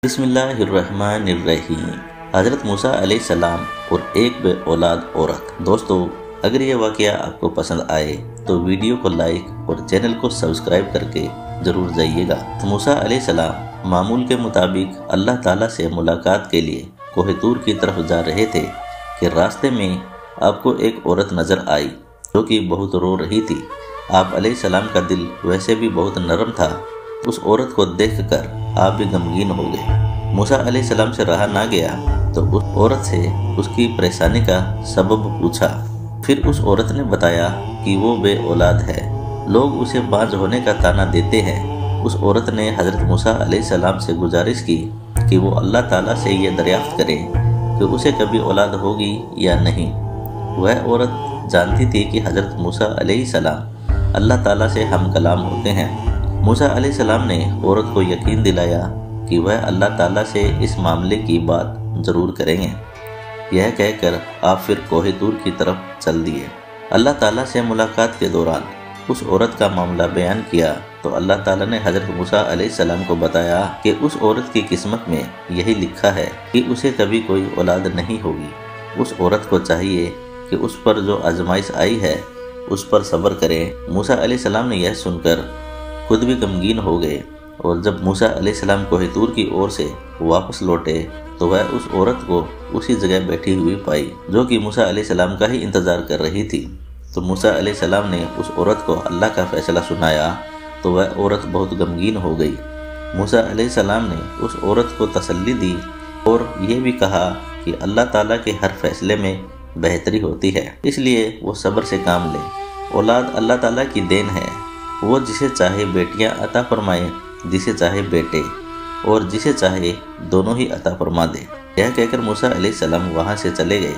بسم اللہ الرحمن الرحیم۔ حضرت موسیٰ علیہ السلام اور ایک بے اولاد عورت۔ دوستو، اگر یہ واقعہ آپ کو پسند آئے تو ویڈیو کو لائک اور چینل کو سبسکرائب کر کے ضرور جائیے گا۔ موسیٰ علیہ السلام معمول کے مطابق اللہ تعالیٰ سے ملاقات کے لیے کوہ طور کی طرف جا رہے تھے کہ راستے میں آپ کو ایک عورت نظر آئی جو کہ بہت رو رہی تھی۔ آپ علیہ السلام کا دل ویسے بھی بہت نرم تھا۔ اس عورت کو دیکھ کر آپ بھی غمگین ہو گئے۔ موسیٰ علیہ السلام سے رہا نہ گیا تو اس عورت سے اس کی پریشانی کا سبب پوچھا۔ پھر اس عورت نے بتایا کہ وہ بے اولاد ہے، لوگ اسے باز ہونے کا طعنہ دیتے ہیں۔ اس عورت نے حضرت موسیٰ علیہ السلام سے گزارش کی کہ وہ اللہ تعالیٰ سے یہ دریافت کرے کہ اسے کبھی اولاد ہوگی یا نہیں۔ وہ عورت جانتی تھی کہ حضرت موسیٰ علیہ السلام اللہ تعالیٰ سے ہم کلام ہوتے ہیں۔ موسیٰ علیہ السلام نے عورت کو یقین دلایا کہ وہ اللہ تعالیٰ سے اس معاملے کی بات ضرور کریں گے۔ یہ کہہ کر آپ پھر کوہ طور کی طرف چل دیے۔ اللہ تعالیٰ سے ملاقات کے دوران اس عورت کا معاملہ بیان کیا تو اللہ تعالیٰ نے حضرت موسیٰ علیہ السلام کو بتایا کہ اس عورت کی قسمت میں یہی لکھا ہے کہ اسے کبھی کوئی اولاد نہیں ہوگی۔ اس عورت کو چاہیے کہ اس پر جو آزمائش آئی ہے اس پر صبر کرے۔ موسیٰ علیہ السلام نے یہ سن کر خود بھی غمگین ہو گئے، اور جب موسیٰ علیہ السلام کوہ طور کی اور سے واپس لوٹے تو وہ اس عورت کو اسی جگہ بیٹھی ہوئی پائی جو کہ موسیٰ علیہ السلام کا ہی انتظار کر رہی تھی۔ تو موسیٰ علیہ السلام نے اس عورت کو اللہ کا فیصلہ سنایا تو وہ عورت بہت غمگین ہو گئی۔ موسیٰ علیہ السلام نے اس عورت کو تسلی دی اور یہ بھی کہا کہ اللہ تعالیٰ کے ہر فیصلے میں بہتری ہوتی ہے، اس لیے وہ صبر سے کام لے۔ اولاد اللہ تعالیٰ کی دین ہے، وہ جسے چاہے بیٹیاں عطا فرمائے، جسے چاہے بیٹے، اور جسے چاہے دونوں ہی عطا فرما دے۔ یہ کہہ کر موسیٰ علیہ السلام وہاں سے چلے گئے۔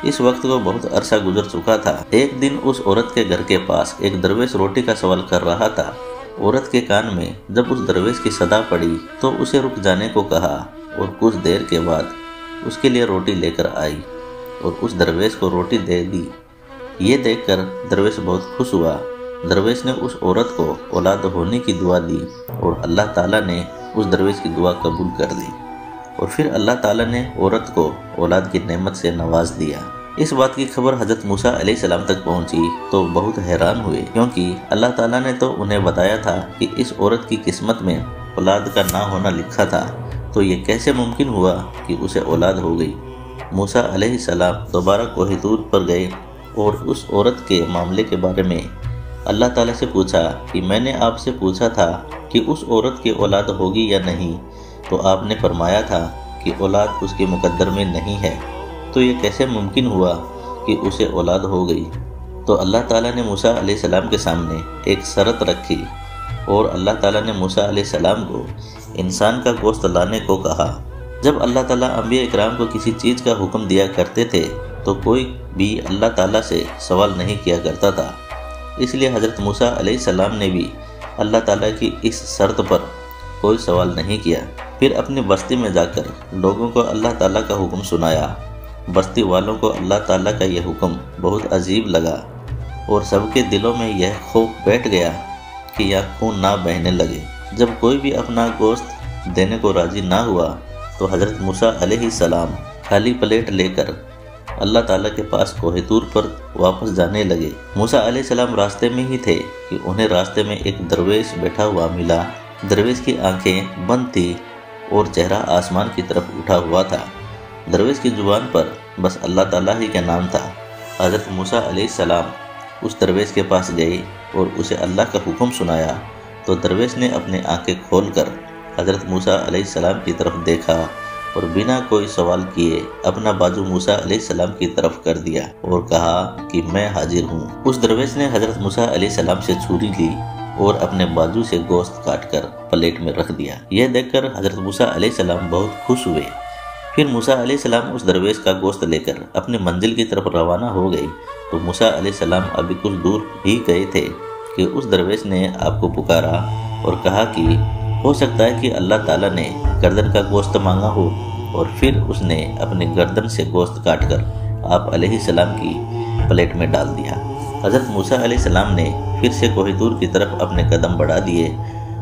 اس وقت کو بہت عرصہ گزر چکا تھا۔ ایک دن اس عورت کے گھر کے پاس ایک درویش روٹی کا سوال کر رہا تھا۔ عورت کے کان میں جب اس درویش کی صدا پڑی تو اسے رک جانے کو کہا اور کچھ دیر کے بعد اس کے لیے روٹی لے کر آئی اور اس درویش کو روٹی دے دی۔ یہ دیکھ کر درویش بہت خوش ہوا۔ درویش نے اس عورت کو اولاد ہونے کی دعا دی اور اللہ تعالیٰ نے اس درویش کی دعا قبول کر دی، اور پھر اللہ تعالیٰ نے عورت کو اولاد کی نعمت سے نواز دیا۔ اس بات کی خبر حضرت موسیٰ علیہ السلام تک پہنچی تو بہت حیران ہوئے، کیونکہ اللہ تعالیٰ نے تو انہیں بتایا تھا کہ اس عورت کی قسمت میں اولاد کا نہ ہونا لکھا تھا، تو یہ کیسے ممکن ہوا کہ اسے اولاد ہو گئی۔ موسیٰ علیہ السلام دوبارہ کوہ طور پر گئے اور اس عورت کے معاملے کے بارے میں اللہ تعالیٰ سے پوچھا کہ میں نے آپ سے پوچھا تھا کہ اس عورت کی اولاد ہوگی یا نہیں، تو آپ نے فرمایا تھا کہ اولاد اس کے مقدر میں نہیں ہے، تو یہ کیسے ممکن ہوا کہ اسے اولاد ہو گئی۔ تو اللہ تعالیٰ نے موسیٰ علیہ السلام کے سامنے ایک شرط رکھی، اور اللہ تعالیٰ نے موسیٰ علیہ السلام کو انسان کا گوشت لانے کو کہا۔ جب اللہ تعالیٰ انبیاء اکرام کو کسی چیز کا حکم دیا کرتے تھے تو کوئی بھی اللہ تعالیٰ سے سوال نہیں کیا کرتا تھا، اس لیے حضرت موسیٰ علیہ السلام نے بھی اللہ تعالیٰ کی اس شرط پر کوئی سوال نہیں کیا۔ پھر اپنی بستی میں جا کر لوگوں کو اللہ تعالیٰ کا حکم سنایا۔ بستی والوں کو اللہ تعالیٰ کا یہ حکم بہت عجیب لگا، اور سب کے دلوں میں یہ خوف بیٹھ گیا کہ یا خون نہ بہنے لگے۔ جب کوئی بھی اپنا گوشت دینے کو راضی نہ ہوا تو حضرت موسیٰ علیہ السلام خالی پلیٹ لے کر اللہ تعالیٰ کے پاس کوہ طور پر واپس جانے لگے۔ موسیٰ علیہ السلام راستے میں ہی تھے کہ انہیں راستے میں ایک درویش بیٹھا ہوا ملا۔ درویش کی آنکھیں بند تھی اور چہرہ آسمان کی طرف اٹھا ہوا تھا۔ درویش کی زبان پر بس اللہ تعالیٰ ہی کا نام تھا۔ حضرت موسیٰ علیہ السلام اس درویش کے پاس گئے اور اسے اللہ کا حکم سنایا تو درویش نے اپنے آنکھیں کھول کر حضرت موسیٰ علیہ السلام کی طرف دیکھا اور بنا کوئی سوال کیے اپنا بازو موسیٰ علیہ السلام کی طرف کر دیا اور کہا کہ میں حاضر ہوں۔ اس درویش نے حضرت موسیٰ علیہ السلام سے چھری لی اور اپنے بازو سے گوشت کاٹ کر پلیٹ میں رکھ دیا۔ یہ دیکھ کر حضرت موسیٰ علیہ السلام بہت خوش ہوئے۔ پھر موسیٰ علیہ السلام اس درویش کا گوشت لے کر اپنی منزل کی طرف روانہ ہو گئے تو موسیٰ علیہ السلام ابھی کچھ دور ہی گئے تھے کہ اس درویش نے آپ کو پکارا اور کہا کہ ہو سکتا ہے کہ اللہ تعالیٰ نے گردن کا گوشت مانگا ہو، اور پھر اس نے اپنے گردن سے گوشت کاٹ کر آپ علیہ السلام کی پلیٹ میں ڈال دیا۔ حضرت موسیٰ علیہ السلام نے پھر سے کوہ طور کی طرف اپنے قدم بڑھا دیے